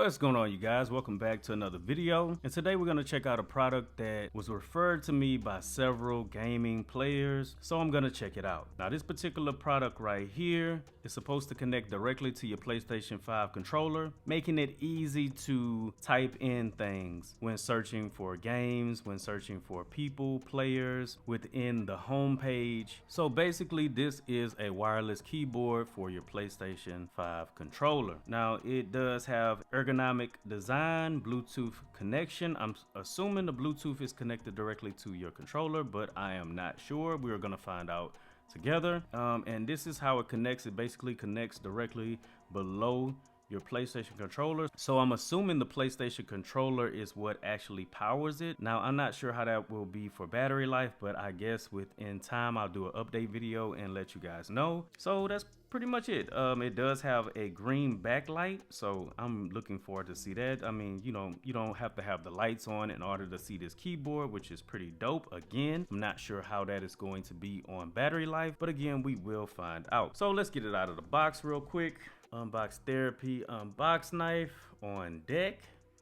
What's going on, you guys? Welcome back to another video, and today we're going to check out a product that was referred to me by several gaming players, so I'm going to check it out. Now, this particular product right here is supposed to connect directly to your PlayStation 5 controller, making it easy to type in things when searching for games, when searching for people, players within the home page. So basically, this is a wireless keyboard for your PlayStation 5 controller. Now, it does have ergonomic design, Bluetooth connection. I'm assuming the Bluetooth is connected directly to your controller, but I am not sure. We're gonna find out together. And this is how it connects. It basically connects directly below your PlayStation controller. So I'm assuming the PlayStation controller is what actually powers it. Now, I'm not sure how that will be for battery life, but I guess within time I'll do an update video and let you guys know. So that's pretty much it. It does have a green backlight, so I'm looking forward to see that. I mean, you don't have to have the lights on in order to see this keyboard, which is pretty dope. Again, I'm not sure how that is going to be on battery life, but again, we will find out. So let's get it out of the box real quick. Unbox Therapy Unbox Knife on deck.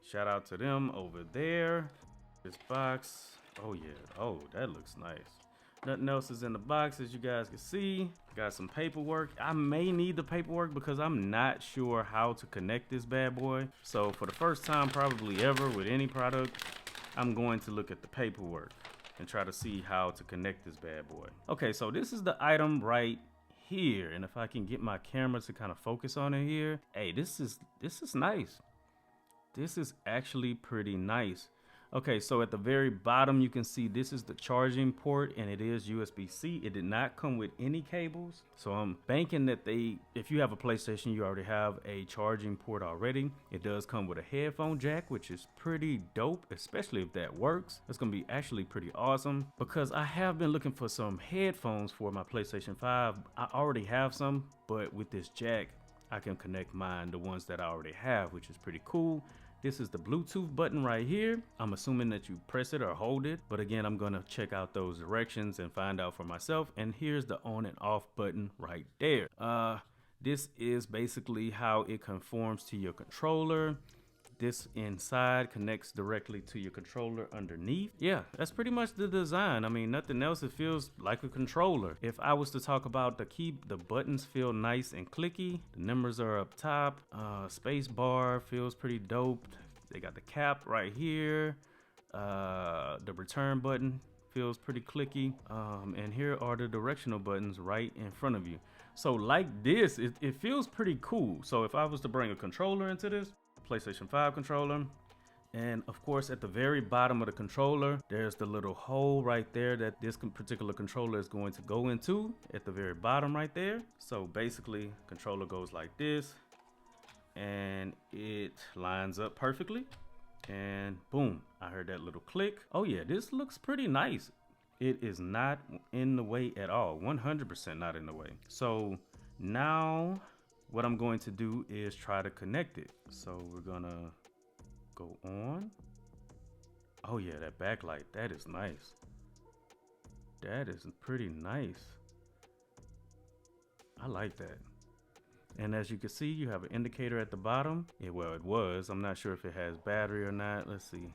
Shout out to them over there. This box, oh yeah, oh, that looks nice. Nothing else is in the box, as you guys can see. Got some paperwork. I may need the paperwork because I'm not sure how to connect this bad boy. So for the first time probably ever with any product, I'm going to look at the paperwork and try to see how to connect this bad boy. Okay, so this is the item right here, and if I can get my camera to kind of focus on it here, hey, this is nice. This is actually pretty nice. Okay, so at the very bottom you can see this is the charging port, and it is USB-C. It did not come with any cables, so I'm banking that if you have a PlayStation, you already have a charging port already. It does come with a headphone jack, which is pretty dope, especially if that works. It's gonna be actually pretty awesome because I have been looking for some headphones for my PlayStation 5. I already have some, but with this jack I can connect mine, the ones that I already have, which is pretty cool. This is the Bluetooth button right here. I'm assuming that you press it or hold it, but again, I'm gonna check out those directions and find out for myself. And here's the on and off button right there. This is basically how it conforms to your controller. This inside connects directly to your controller underneath. Yeah, that's pretty much the design. I mean, nothing else. It feels like a controller. If I was to talk about the buttons feel nice and clicky. The numbers are up top. Space bar feels pretty dope. They got the cap right here. The return button feels pretty clicky. And here are the directional buttons right in front of you. So like this, it feels pretty cool. So if I was to bring a controller into this, PlayStation 5 controller, and of course at the very bottom of the controller there's the little hole right there that this particular controller is going to go into at the very bottom right there. So basically controller goes like this and it lines up perfectly, and boom, I heard that little click. Oh yeah, this looks pretty nice. It is not in the way at all, 100% not in the way. So now what I'm going to do is try to connect it. So we're gonna go on. Oh yeah, that backlight, that is nice. That is pretty nice. I like that. And as you can see, you have an indicator at the bottom. Yeah, well, it was. I'm not sure if it has battery or not. Let's see.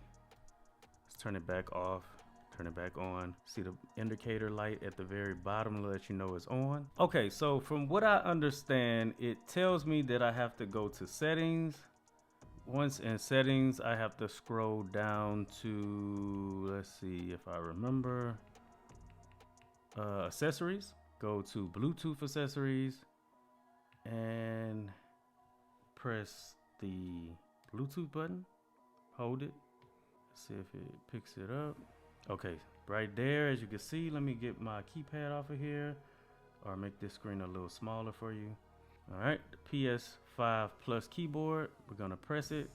Let's turn it back off. Turn it back on. See the indicator light at the very bottom to let you know it's on. Okay, so from what I understand, it tells me that I have to go to settings. Once in settings, I have to scroll down to, let's see if I remember, accessories. Go to Bluetooth accessories and press the Bluetooth button. Hold it. See if it picks it up. Okay, right there, as you can see, let me get my keypad off of here or make this screen a little smaller for you. All right, the PS5 Plus keyboard, we're gonna press it.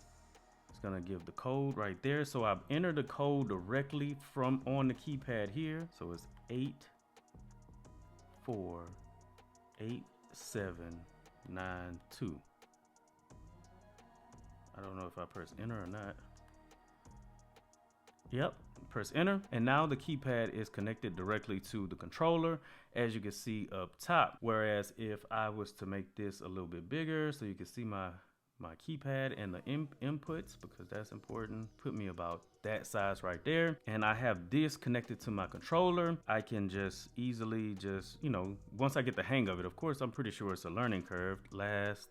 It's gonna give the code right there. So I've entered the code directly from on the keypad here. So it's 848792. I don't know if I press enter or not. Yep, press enter, and now the keypad is connected directly to the controller, as you can see up top. Whereas if I was to make this a little bit bigger so you can see my my keypad and the inputs, because that's important. Put me about that size right there. And I have this connected to my controller. I can just easily you know, once I get the hang of it, of course, I'm pretty sure it's a learning curve. Last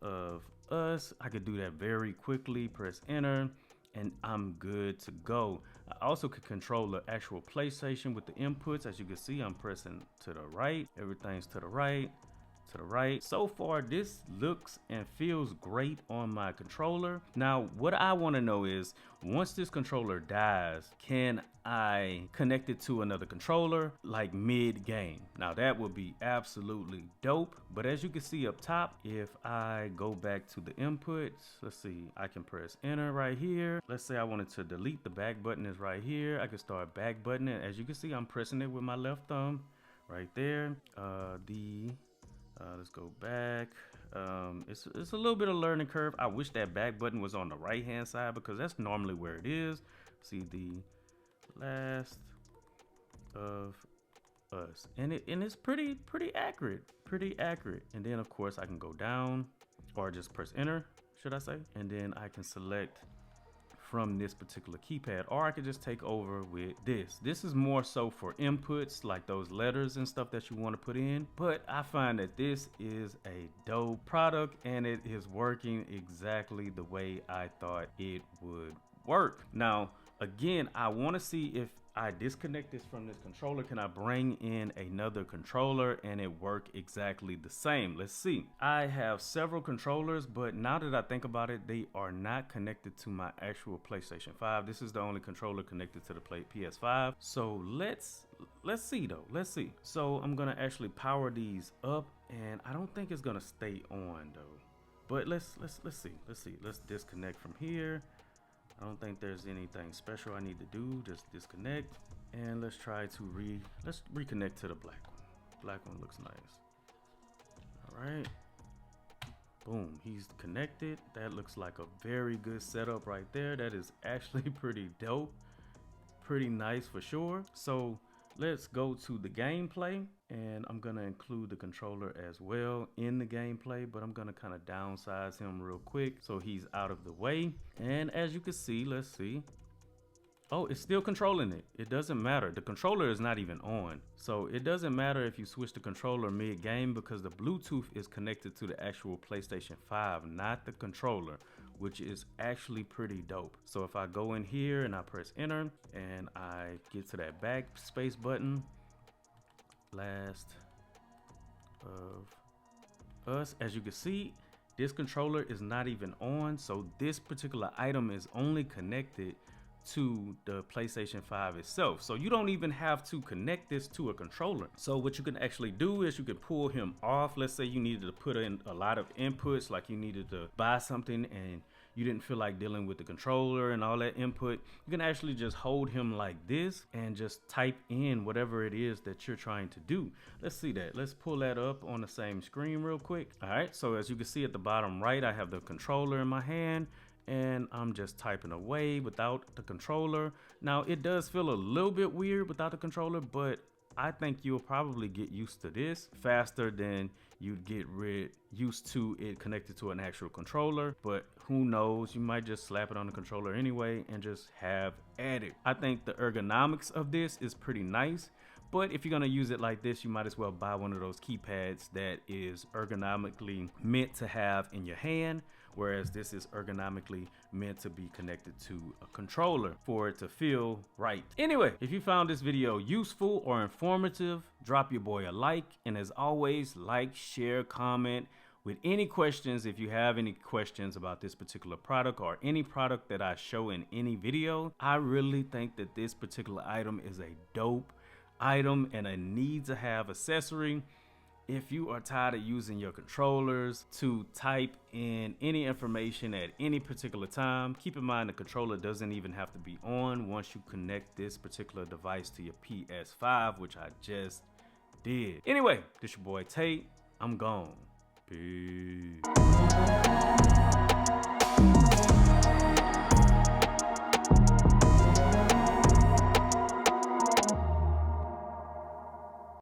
of Us, I could do that very quickly, press enter, and I'm good to go. I also could control the actual PlayStation with the inputs. As you can see, I'm pressing to the right, everything's to the right, to the right. So far, this looks and feels great on my controller. Now, what I want to know is, once this controller dies, can I connect it to another controller like mid-game? Now, that would be absolutely dope. But as you can see up top, if I go back to the inputs, let's see, I can press enter right here. Let's say I wanted to delete the back button is right here. I can start back buttoning. As you can see, I'm pressing it with my left thumb right there. Let's go back. It's a little bit of learning curve. I wish that back button was on the right hand side, because that's normally where it is. See, the Last of Us, and it's pretty accurate, And then of course I can go down, or just press enter, should I say, and then I can select from this particular keypad, or I could just take over with this. This is more so for inputs, like those letters and stuff that you want to put in. But I find that this is a dope product, and it is working exactly the way I thought it would work. Now, again, I want to see if I disconnect this from this controller, can I bring in another controller and it work exactly the same? Let's see. I have several controllers, but now that I think about it, they are not connected to my actual PlayStation 5. This is the only controller connected to the PS5. So let's see though. Let's see. So I'm gonna actually power these up, and I don't think it's gonna stay on though. But let's see. Let's disconnect from here. I don't think there's anything special I need to do. Just disconnect, and let's try to reconnect to the black one. Black one looks nice. All right. Boom, he's connected. That looks like a very good setup right there. That is actually pretty dope. Pretty nice for sure. So let's go to the gameplay, and I'm gonna include the controller as well in the gameplay, but I'm gonna kind of downsize him real quick so he's out of the way. And as you can see, let's see. Oh, it's still controlling it. It doesn't matter. The controller is not even on. So it doesn't matter if you switch the controller mid-game, because the Bluetooth is connected to the actual PlayStation 5, not the controller, which is actually pretty dope. So if I go in here and I press enter and I get to that backspace button, Last of Us, as you can see, this controller is not even on. So this particular item is only connected to the PlayStation 5 itself. So you don't even have to connect this to a controller. So what you can actually do is you can pull him off. Let's say you needed to put in a lot of inputs, like you needed to buy something and you didn't feel like dealing with the controller and all that input. You can actually just hold him like this and just type in whatever it is that you're trying to do. Let's see that. Let's pull that up on the same screen real quick. All right, so as you can see at the bottom right, I have the controller in my hand, and I'm just typing away without the controller. Now, it does feel a little bit weird without the controller, but I think you'll probably get used to this faster than you'd get used to it connected to an actual controller. But who knows, you might just slap it on the controller anyway and just have at it. I think the ergonomics of this is pretty nice. But if you're gonna use it like this, you might as well buy one of those keypads that is ergonomically meant to have in your hand, whereas this is ergonomically meant to be connected to a controller for it to feel right. Anyway, if you found this video useful or informative, drop your boy a like, and as always, like, share, comment. With any questions, if you have any questions about this particular product or any product that I show in any video, I really think that this particular item is a dope item and a need to have accessory. If you are tired of using your controllers to type in any information at any particular time, keep in mind the controller doesn't even have to be on once you connect this particular device to your PS5, which I just did. Anyway, this your boy Tate. I'm gone. Peace.